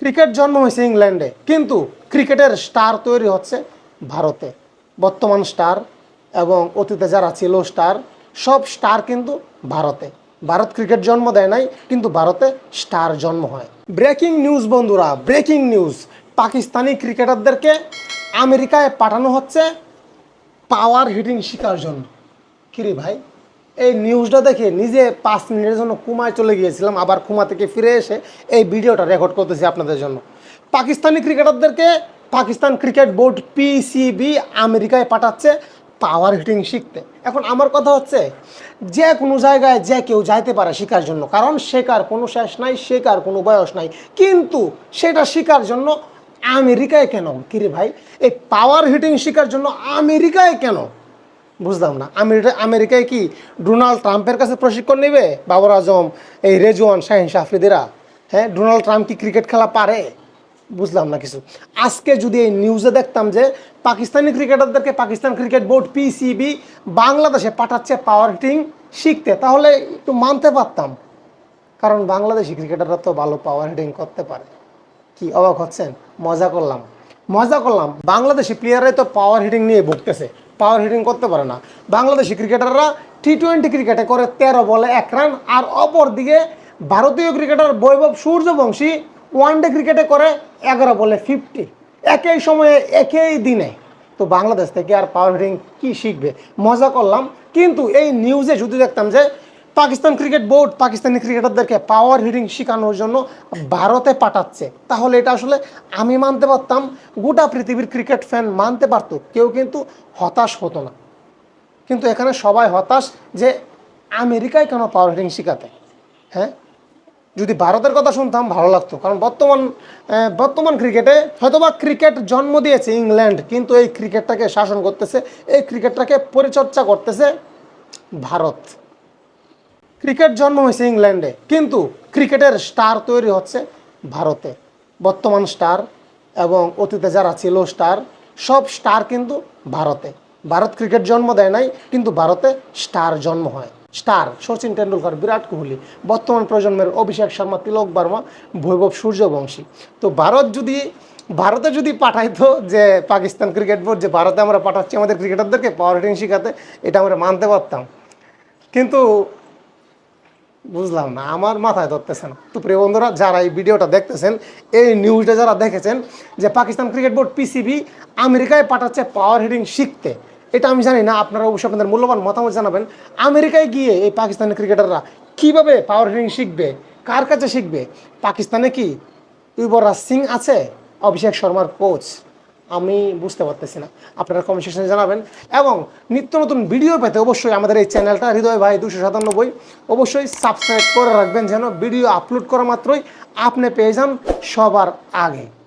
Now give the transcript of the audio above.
Cricket জন্ম হয়েছে ইংল্যান্ডে, কিন্তু ক্রিকেটের স্টার তৈরি হচ্ছে ভারতে। বর্তমান স্টার এবং অতীতে যারা ছিল স্টার, সব স্টার কিন্তু ভারতে। ভারত ক্রিকেট জন্ম দেয় নাই, কিন্তু ভারতে স্টার জন্ম হয়। ব্রেকিং নিউজ বন্ধুরা, ব্রেকিং নিউজ! পাকিস্তানি ক্রিকেটারদেরকে আমেরিকায় পাঠানো হচ্ছে পাওয়ার হিটিং শেখার জন্য। কিরে ভাই, এই নিউজটা দেখে নিজে 5 মিনিটের জন্য কুমায় চলে গিয়েছিলাম, আবার কুমা থেকে ফিরে এসে এই ভিডিওটা রেকর্ড করতেছি আপনাদের জন্য। পাকিস্তানি ক্রিকেটারদেরকে পাকিস্তান ক্রিকেট বোর্ড পিসিবি আমেরিকায় পাঠাচ্ছে পাওয়ার হিটিং শিখতে। এখন আমার কথা হচ্ছে, যে কোনো জায়গায় যে কেউ যাইতে পারে শেখার জন্য, কারণ শেখার কোনো শেষ নাই, শেখার কোনো বয়স নাই। কিন্তু সেটা শেখার জন্য আমেরিকায় কেন? কিরে ভাই, এই পাওয়ার হিটিং শেখার জন্য আমেরিকায় কেন? বুঝলাম না। আমেরিকায় কি ডোনাল্ড ট্রাম্পের কাছে প্রশিক্ষণ নেবে বাবর আজম, এই রেজওয়ান, শাহিন আফ্রিদিরা? হ্যাঁ, ডোনাল্ড ট্রাম্প কি ক্রিকেট খেলা পারে? বুঝলাম না কিছু। আজকে যদি এই নিউজে দেখতাম যে পাকিস্তানি ক্রিকেটারদেরকে পাকিস্তান ক্রিকেট বোর্ড পিসিবি বাংলাদেশে পাঠাচ্ছে পাওয়ার হিটিং শিখতে, তাহলে একটু মানতে পারতাম, কারণ বাংলাদেশি ক্রিকেটাররা তো ভালো পাওয়ার হিটিং করতে পারে। কি অবাক হচ্ছেন? মজা করলাম। বাংলাদেশি প্লেয়াররাই তো পাওয়ার হিটিং নিয়ে ভুগতেছে, পাওয়ার হিটিং করতে পারে না। বাংলাদেশি ক্রিকেটাররা টি-20 ক্রিকেটে করে 13 বলে 1 রান, আর অপর দিকে ভারতীয় ক্রিকেটার বৈভব সূর্যবংশী ওয়ানডে ক্রিকেটে করে 11 বলে 50, একই সময়ে একই দিনে। তো বাংলাদেশ থেকে আর পাওয়ার হিটিং কী শিখবে? মজা করলাম। কিন্তু এই নিউজে যদি দেখতাম যে পাকিস্তান ক্রিকেট বোর্ড পাকিস্তানি ক্রিকেটারদেরকে পাওয়ার হিটিং শেখানোর জন্য ভারতে পাঠাচ্ছে, তাহলে এটা আসলে আমি মানতে পারতাম, গোটা পৃথিবীর ক্রিকেট ফ্যান মানতে পারতো, কেউ কিন্তু হতাশ হতো না। কিন্তু এখানে সবাই হতাশ যে আমেরিকায় কেন পাওয়ার হিটিং শেখাতে। হ্যাঁ, যদি ভারতের কথা শুনতাম ভালো লাগতো, কারণ বর্তমান ক্রিকেটে হয়তোবা ক্রিকেট জন্ম দিয়েছে ইংল্যান্ড, কিন্তু এই ক্রিকেটটাকে শাসন করতেছে, এই ক্রিকেটটাকে পরিচর্যা করতেছে ভারত। ক্রিকেট জন্ম হয়েছে ইংল্যান্ডে, কিন্তু ক্রিকেটের স্টার তৈরি হচ্ছে ভারতে। বর্তমান স্টার এবং অতীতে যারা ছিল স্টার, সব স্টার কিন্তু ভারতে। ভারত ক্রিকেট জন্ম দেয় নাই, কিন্তু ভারতে স্টার জন্ম হয়। স্টার সচিন টেন্ডুলকার, বিরাট কোহলি, বর্তমান প্রজন্মের অভিষেক শর্মা, তিলক বর্মা, বৈভব সূর্যবংশী। তো ভারতে যদি পাঠাইতো যে পাকিস্তান ক্রিকেট বোর্ড, যে ভারতে আমরা পাঠাচ্ছি আমাদের ক্রিকেটারদেরকে পাওয়ার হিটিং শেখাতে, এটা আমরা মানতে পারতাম। কিন্তু বুঝলাম না, আমার মাথায় ধরতেছে না। তো প্রিয় বন্ধুরা, যারা এই ভিডিওটা দেখতেছেন, এই নিউজটা যারা দেখেছেন যে পাকিস্তান ক্রিকেট বোর্ড পিসিবি আমেরিকায় পাঠাচ্ছে পাওয়ার হিটিং শিখতে, এটা আমি জানি না। আপনারা অবশ্যই আপনাদের মূল্যবান মতামত জানাবেন। আমেরিকায় গিয়ে এই পাকিস্তানি ক্রিকেটাররা কীভাবে পাওয়ার হিটিং শিখবে, কার কাছে শিখবে? পাকিস্তানে কি যুবরাজ সিং আছে, অভিষেক শর্মার কোচ? আমি বুঝতে পারতেছি না। আপনারা কমেন্ট সেকশনে জানাবেন, এবং নিত্য নতুন ভিডিও পেতে অবশ্যই আমাদের এই চ্যানেলটা হৃদয় ভাই 297 অবশ্যই সাবস্ক্রাইব করে রাখবেন, যেন ভিডিও আপলোড করা মাত্রই আপনি পেয়ে যান সবার আগে।